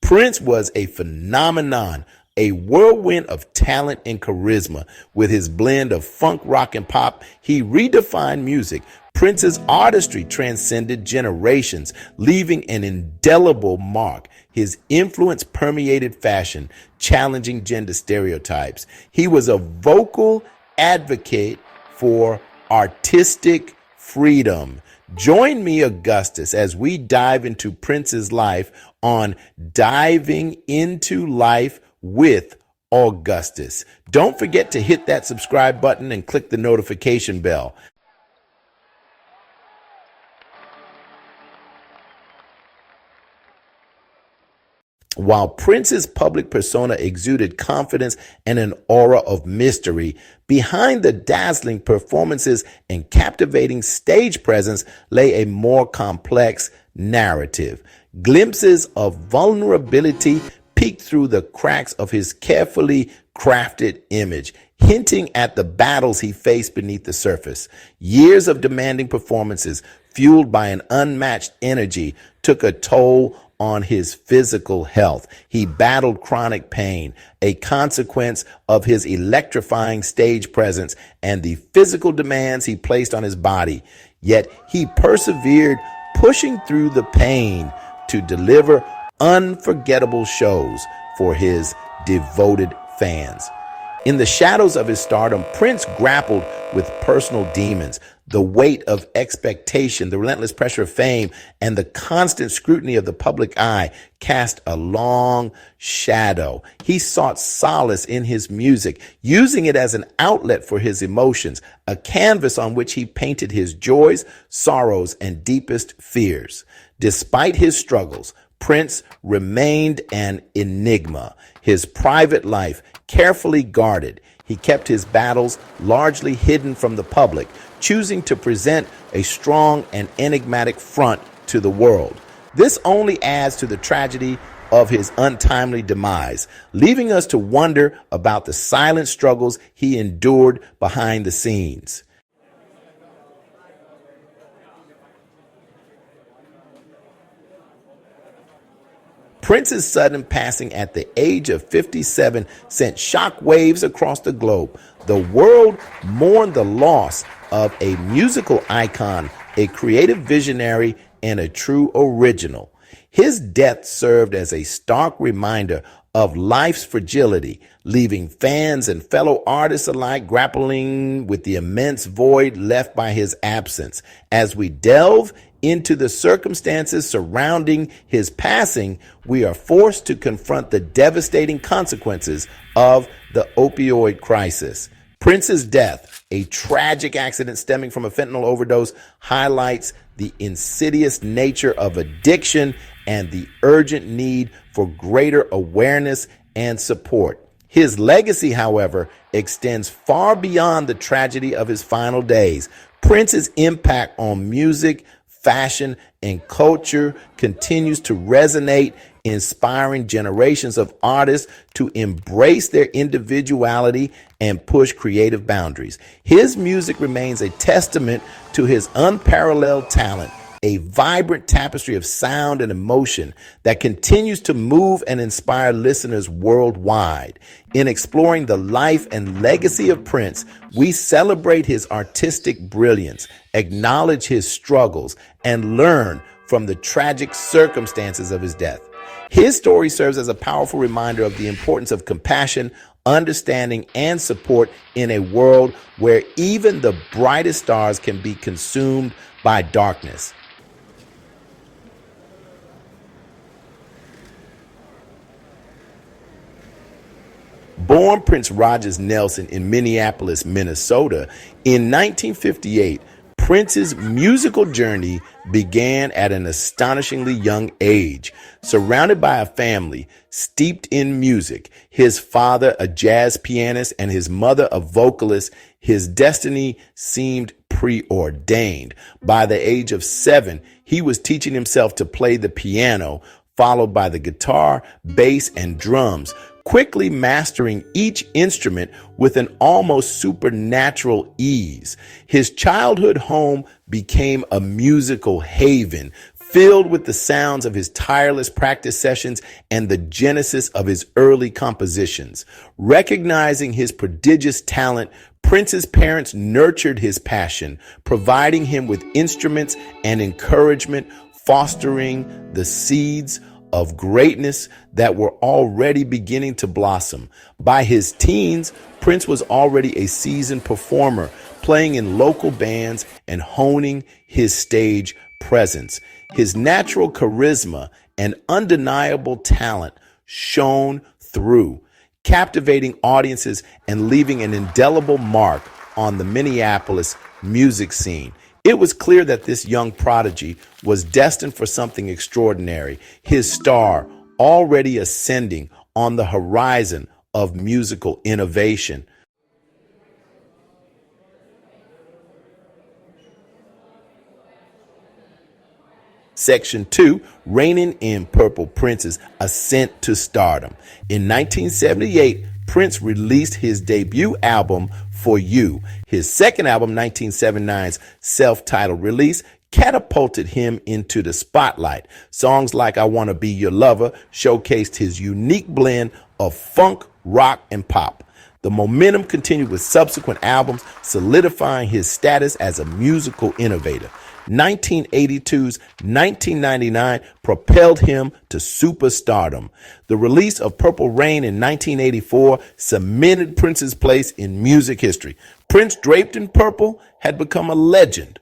Prince was a phenomenon, a whirlwind of talent and charisma. With his blend of funk, rock, and pop, he redefined music. Prince's artistry transcended generations, leaving an indelible mark. His influence permeated fashion, challenging gender stereotypes. He was a vocal advocate for artistic freedom. Join me, Augustus, as we dive into Prince's life on Diving into Life with Augustus. Don't forget to hit that subscribe button and click the notification bell. While Prince's public persona exuded confidence and an aura of mystery, behind the dazzling performances and captivating stage presence lay a more complex narrative. Glimpses of vulnerability peeked through the cracks of his carefully crafted image, hinting at the battles he faced beneath the surface. Years of demanding performances, fueled by an unmatched energy, took a toll on his physical health. He battled chronic pain, a consequence of his electrifying stage presence and the physical demands he placed on his body. Yet he persevered, pushing through the pain to deliver unforgettable shows for his devoted fans. In the shadows of his stardom, Prince grappled with personal demons, the weight of expectation, the relentless pressure of fame, and the constant scrutiny of the public eye cast a long shadow. He sought solace in his music, using it as an outlet for his emotions, a canvas on which he painted his joys, sorrows, and deepest fears. Despite his struggles, Prince remained an enigma. His private life carefully guarded. He kept his battles largely hidden from the public, choosing to present a strong and enigmatic front to the world. This only adds to the tragedy of his untimely demise, leaving us to wonder about the silent struggles he endured behind the scenes. Prince's sudden passing at the age of 57 sent shockwaves across the globe. The world mourned the loss of a musical icon, a creative visionary, and a true original. His death served as a stark reminder of life's fragility, leaving fans and fellow artists alike grappling with the immense void left by his absence. As we delve into the circumstances surrounding his passing, we are forced to confront the devastating consequences of the opioid crisis. Prince's death, a tragic accident stemming from a fentanyl overdose, highlights the insidious nature of addiction and the urgent need for greater awareness and support. His legacy, however, extends far beyond the tragedy of his final days. Prince's impact on music, fashion, and culture continues to resonate, inspiring generations of artists to embrace their individuality and push creative boundaries. His music remains a testament to his unparalleled talent, a vibrant tapestry of sound and emotion that continues to move and inspire listeners worldwide. In exploring the life and legacy of Prince, we celebrate his artistic brilliance, acknowledge his struggles, and learn from the tragic circumstances of his death. His story serves as a powerful reminder of the importance of compassion, understanding, and support in a world where even the brightest stars can be consumed by darkness. Born Prince Rogers Nelson in Minneapolis, Minnesota, in 1958, Prince's musical journey began at an astonishingly young age. Surrounded by a family steeped in music, his father a jazz pianist and his mother a vocalist, his destiny seemed preordained. By the age of 7, he was teaching himself to play the piano, followed by the guitar, bass, and drums, quickly mastering each instrument with an almost supernatural ease. His childhood home became a musical haven, filled with the sounds of his tireless practice sessions and the genesis of his early compositions. Recognizing his prodigious talent, Prince's parents nurtured his passion, providing him with instruments and encouragement, fostering the seeds of greatness that were already beginning to blossom. By his teens, Prince was already a seasoned performer, playing in local bands and honing his stage presence. His natural charisma and undeniable talent shone through, captivating audiences and leaving an indelible mark on the Minneapolis music scene. It was clear that this young prodigy was destined for something extraordinary, his star already ascending on the horizon of musical innovation. Section 2, Reigning in Purple, Prince's Ascent to Stardom. In 1978, Prince released his debut album, For You. His second album, 1979's self-titled release, catapulted him into the spotlight. Songs like I Wanna Be Your Lover showcased his unique blend of funk, rock, and pop. The momentum continued with subsequent albums, solidifying his status as a musical innovator. 1982's 1999 propelled him to superstardom. The release of Purple Rain in 1984 cemented Prince's place in music history. Prince, draped in purple, had become a legend.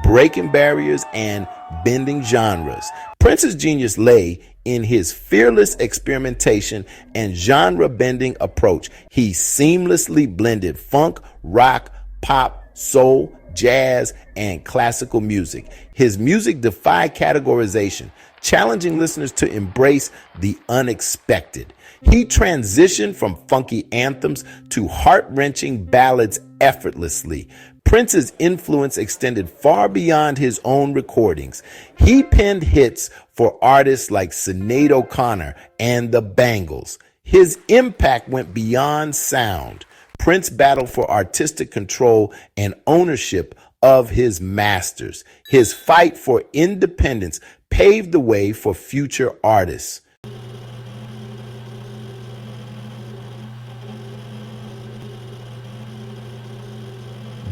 Breaking barriers and bending genres. Prince's genius lay in his fearless experimentation and genre-bending approach. He seamlessly blended funk, rock, pop, soul, jazz, and classical music. His music defied categorization, challenging listeners to embrace the unexpected. He transitioned from funky anthems to heart-wrenching ballads effortlessly. Prince's influence extended far beyond his own recordings. He penned hits for artists like Sinead O'Connor and the Bangles. His impact went beyond sound. Prince battled for artistic control and ownership of his masters. His fight for independence paved the way for future artists.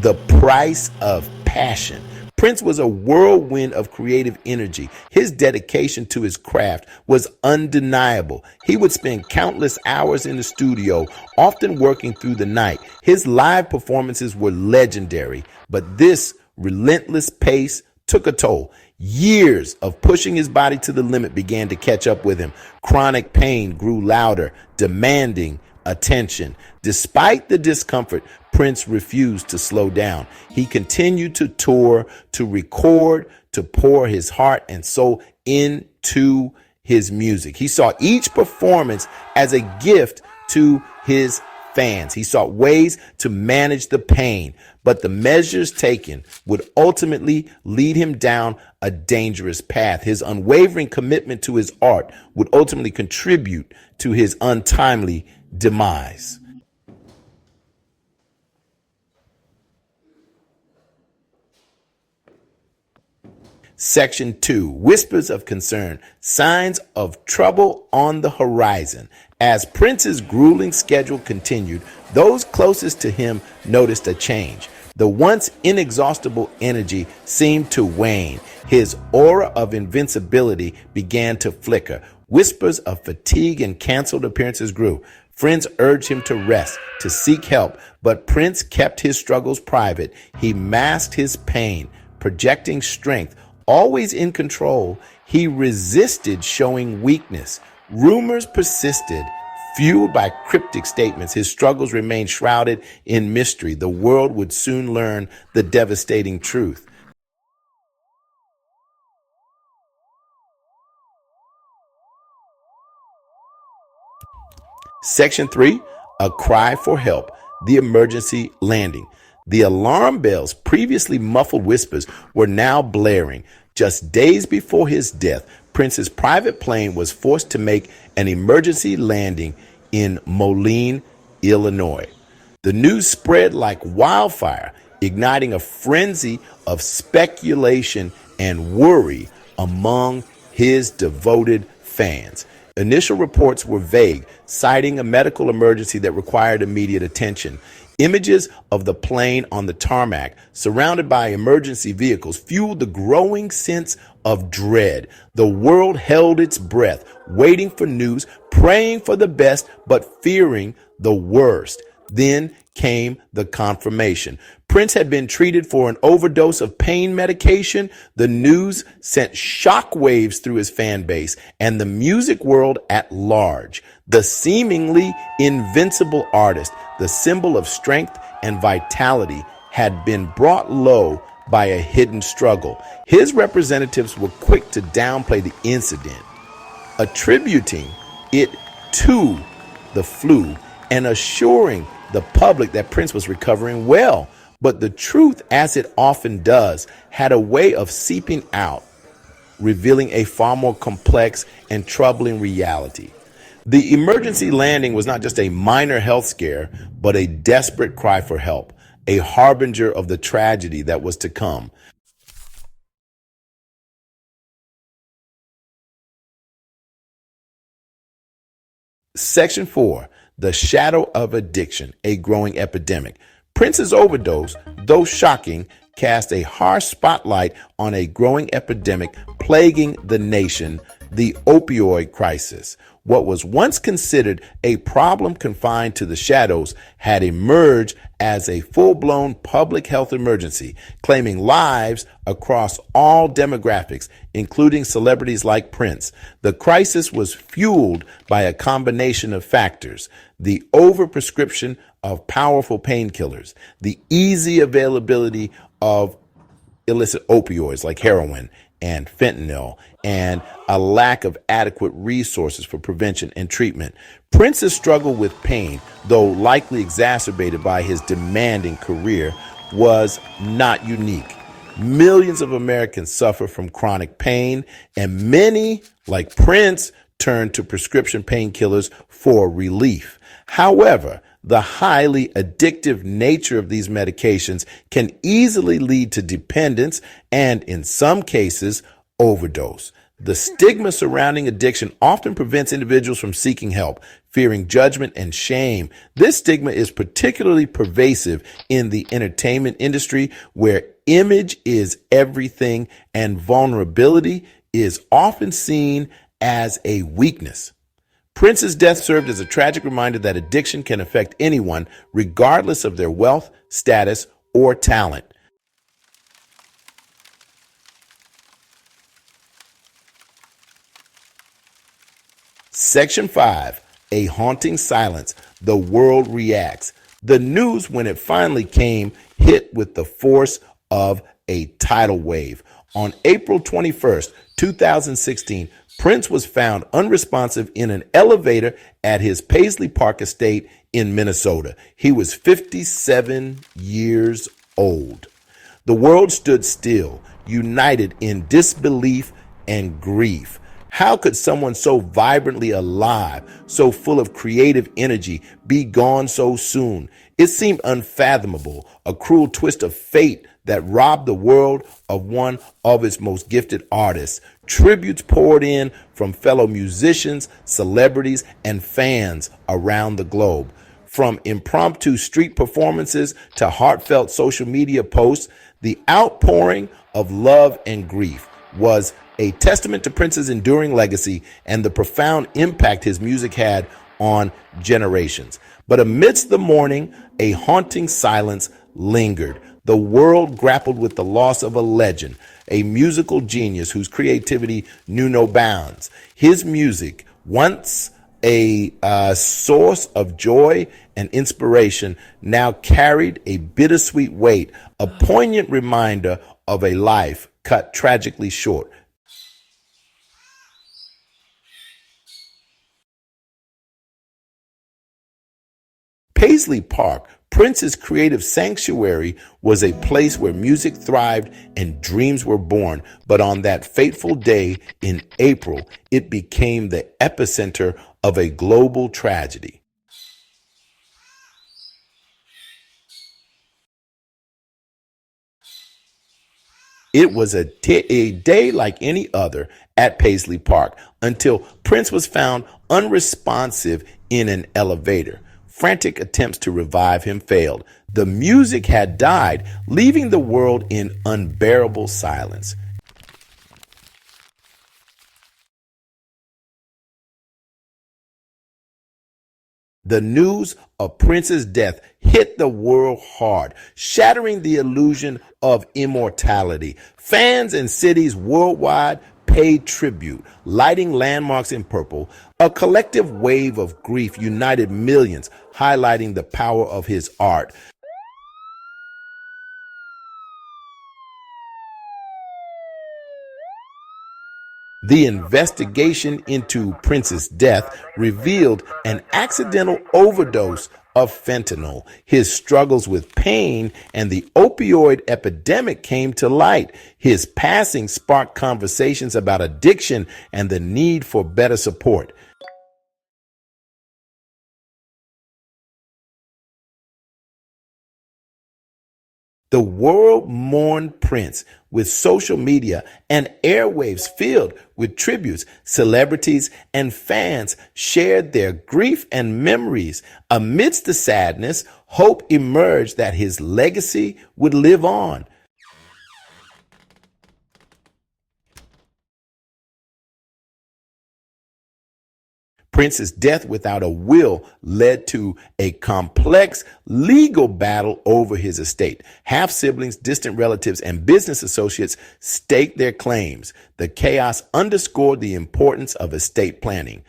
The price of passion. Prince was a whirlwind of creative energy. His dedication to his craft was undeniable. He would spend countless hours in the studio, often working through the night. His live performances were legendary, but this relentless pace took a toll. Years of pushing his body to the limit began to catch up with him. Chronic pain grew louder, demanding attention. Despite the discomfort, Prince refused to slow down. He continued to tour, to record, to pour his heart and soul into his music. He saw each performance as a gift to his fans. He sought ways to manage the pain, but the measures taken would ultimately lead him down a dangerous path. His unwavering commitment to his art would ultimately contribute to his untimely demise. Section 2, Whispers of Concern, Signs of Trouble on the Horizon. As Prince's grueling schedule continued, those closest to him noticed a change. The once inexhaustible energy seemed to wane. His aura of invincibility began to flicker. Whispers of fatigue and canceled appearances grew. Friends urged him to rest, to seek help, but Prince kept his struggles private. He masked his pain, projecting strength. Always in control, he resisted showing weakness. Rumors persisted, fueled by cryptic statements. His struggles remained shrouded in mystery. The world would soon learn the devastating truth. Section 3, A Cry for Help, the Emergency Landing. The alarm bells, previously muffled whispers, were now blaring. Just days before his death, Prince's private plane was forced to make an emergency landing in Moline, Illinois. The news spread like wildfire, igniting a frenzy of speculation and worry among his devoted fans. Initial reports were vague, citing a medical emergency that required immediate attention. Images of the plane on the tarmac, surrounded by emergency vehicles, fueled the growing sense of dread. The world held its breath, waiting for news, praying for the best, but fearing the worst. Then came the confirmation. Prince had been treated for an overdose of pain medication. The news sent shockwaves through his fan base and the music world at large. The seemingly invincible artist, the symbol of strength and vitality, had been brought low by a hidden struggle. His representatives were quick to downplay the incident, attributing it to the flu and assuring the public that Prince was recovering well. But the truth, as it often does, had a way of seeping out, revealing a far more complex and troubling reality. The emergency landing was not just a minor health scare, but a desperate cry for help, a harbinger of the tragedy that was to come. Section 4, the shadow of addiction, a growing epidemic. Prince's overdose, though shocking, cast a harsh spotlight on a growing epidemic plaguing the nation, the opioid crisis. What was once considered a problem confined to the shadows had emerged as a full-blown public health emergency, claiming lives across all demographics, including celebrities like Prince. The crisis was fueled by a combination of factors: the overprescription of powerful painkillers, the easy availability of illicit opioids like heroin and fentanyl, and a lack of adequate resources for prevention and treatment. Prince's struggle with pain, though likely exacerbated by his demanding career, was not unique. Millions of Americans suffer from chronic pain, and many, like Prince, turn to prescription painkillers for relief. However, the highly addictive nature of these medications can easily lead to dependence and, in some cases, overdose. The stigma surrounding addiction often prevents individuals from seeking help, fearing judgment and shame. This stigma is particularly pervasive in the entertainment industry, where image is everything and vulnerability is often seen as a weakness. Prince's death served as a tragic reminder that addiction can affect anyone, regardless of their wealth, status, or talent. Section 5, a haunting silence. The world reacts. The news, when it finally came, hit with the force of a tidal wave. On April 21st, 2016, Prince was found unresponsive in an elevator at his Paisley Park estate in Minnesota. He was 57 years old. The world stood still, united in disbelief and grief. How could someone so vibrantly alive, so full of creative energy, be gone so soon? It seemed unfathomable, a cruel twist of fate that robbed the world of one of its most gifted artists. Tributes poured in from fellow musicians, celebrities, and fans around the globe. From impromptu street performances to heartfelt social media posts, the outpouring of love and grief was a testament to Prince's enduring legacy and the profound impact his music had on generations. But amidst the mourning, a haunting silence lingered. The world grappled with the loss of a legend, a musical genius whose creativity knew no bounds. His music, once a source of joy and inspiration, now carried a bittersweet weight, a poignant reminder of a life cut tragically short. Paisley Park, Prince's creative sanctuary, was a place where music thrived and dreams were born. But on that fateful day in April, it became the epicenter of a global tragedy. It was a day like any other at Paisley Park until Prince was found unresponsive in an elevator. Frantic attempts to revive him failed. The music had died, leaving the world in unbearable silence. The news of Prince's death hit the world hard, shattering the illusion of immortality. Fans and cities worldwide paid tribute, lighting landmarks in purple. A collective wave of grief united millions, highlighting the power of his art. The investigation into Prince's death revealed an accidental overdose of fentanyl. His struggles with pain and the opioid epidemic came to light. His passing sparked conversations about addiction and the need for better support. The world mourned Prince with social media and airwaves filled with tributes. Celebrities and fans shared their grief and memories. Amidst the sadness, hope emerged that his legacy would live on. Prince's death without a will led to a complex legal battle over his estate. Half siblings, distant relatives, and business associates staked their claims. The chaos underscored the importance of estate planning.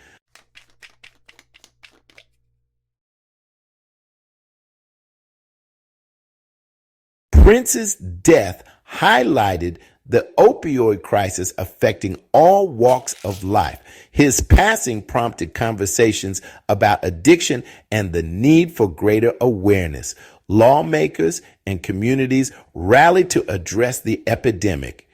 Prince's death highlighted the opioid crisis affecting all walks of life. His passing prompted conversations about addiction and the need for greater awareness. Lawmakers and communities rallied to address the epidemic.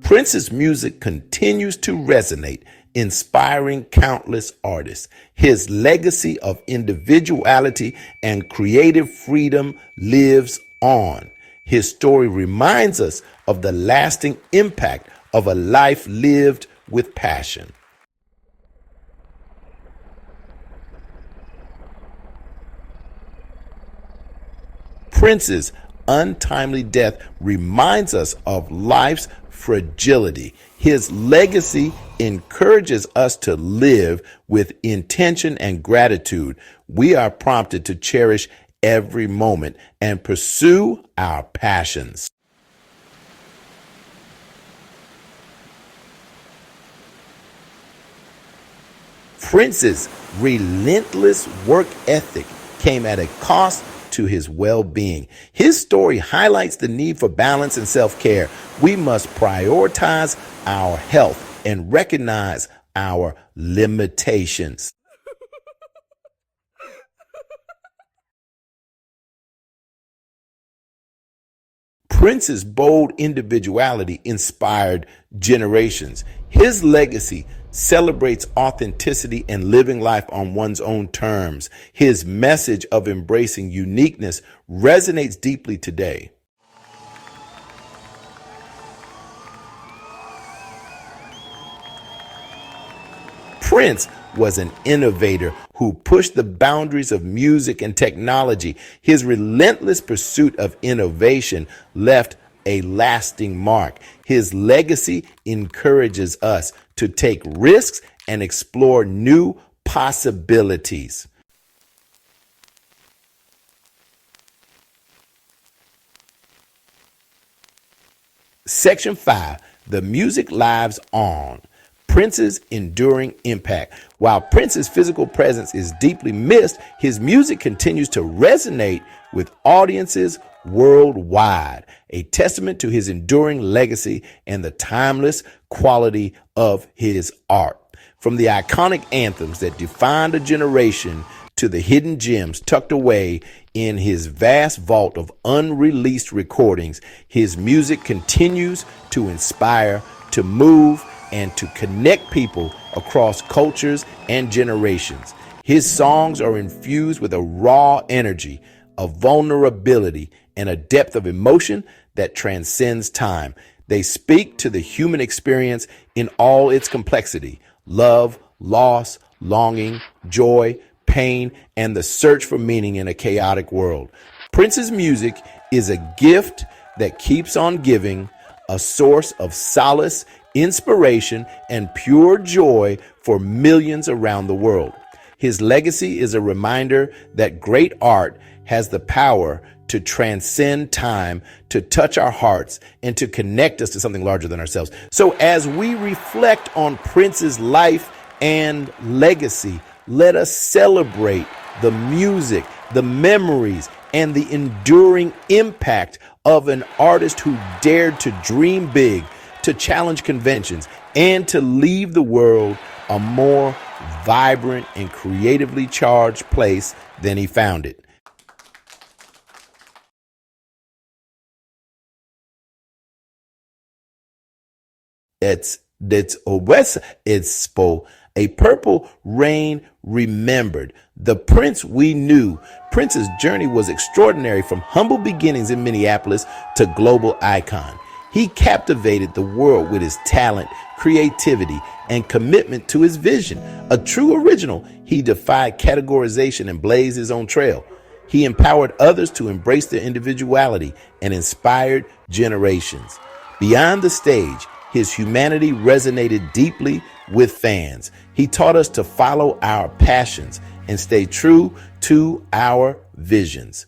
Prince's music continues to resonate, inspiring countless artists. His legacy of individuality and creative freedom lives on. His story reminds us of the lasting impact of a life lived with passion. Prince's untimely death reminds us of life's fragility. His legacy encourages us to live with intention and gratitude. We are prompted to cherish every moment and pursue our passions. Prince's relentless work ethic came at a cost to his well-being. His story highlights the need for balance and self-care. We must prioritize our health and recognize our limitations. Prince's bold individuality inspired generations. His legacy celebrates authenticity and living life on one's own terms. His message of embracing uniqueness resonates deeply today. Prince was an innovator who pushed the boundaries of music and technology. His relentless pursuit of innovation left a lasting mark. His legacy encourages us to take risks and explore new possibilities. Section 5, the music lives on. Prince's enduring impact. While Prince's physical presence is deeply missed, his music continues to resonate with audiences worldwide, a testament to his enduring legacy and the timeless quality of his art. From the iconic anthems that defined a generation to the hidden gems tucked away in his vast vault of unreleased recordings, his music continues to inspire, to move, and to connect people across cultures and generations. His songs are infused with a raw energy, a vulnerability, and a depth of emotion that transcends time. They speak to the human experience in all its complexity: love, loss, longing, joy, pain, and the search for meaning in a chaotic world. Prince's music is a gift that keeps on giving, a source of solace, inspiration, and pure joy for millions around the world. His legacy is a reminder that great art has the power to transcend time, to touch our hearts, and to connect us to something larger than ourselves. So as we reflect on Prince's life and legacy, let us celebrate the music, the memories, and the enduring impact of an artist who dared to dream big, to challenge conventions, and to leave the world a more vibrant and creatively charged place than he found it. A purple rain remembered. The Prince we knew. Prince's journey was extraordinary, from humble beginnings in Minneapolis to global icon. He captivated the world with his talent, creativity, and commitment to his vision. A true original, he defied categorization and blazed his own trail. He empowered others to embrace their individuality and inspired generations. Beyond the stage, his humanity resonated deeply with fans. He taught us to follow our passions and stay true to our visions.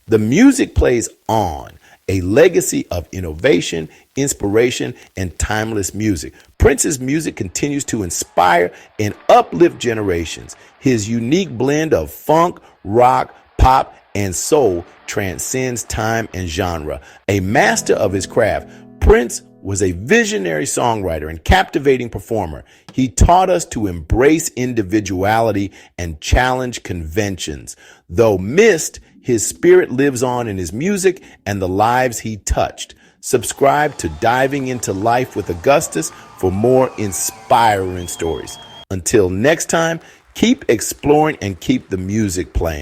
The music plays on, a legacy of innovation, inspiration, and timeless music. Prince's music continues to inspire and uplift generations. His unique blend of funk, rock, pop, and soul transcends time and genre. A master of his craft, Prince was a visionary songwriter and captivating performer. He taught us to embrace individuality and challenge conventions. Though missed, his spirit lives on in his music and the lives he touched. Subscribe to Diving into Life with Augustus for more inspiring stories. Until next time, keep exploring and keep the music playing.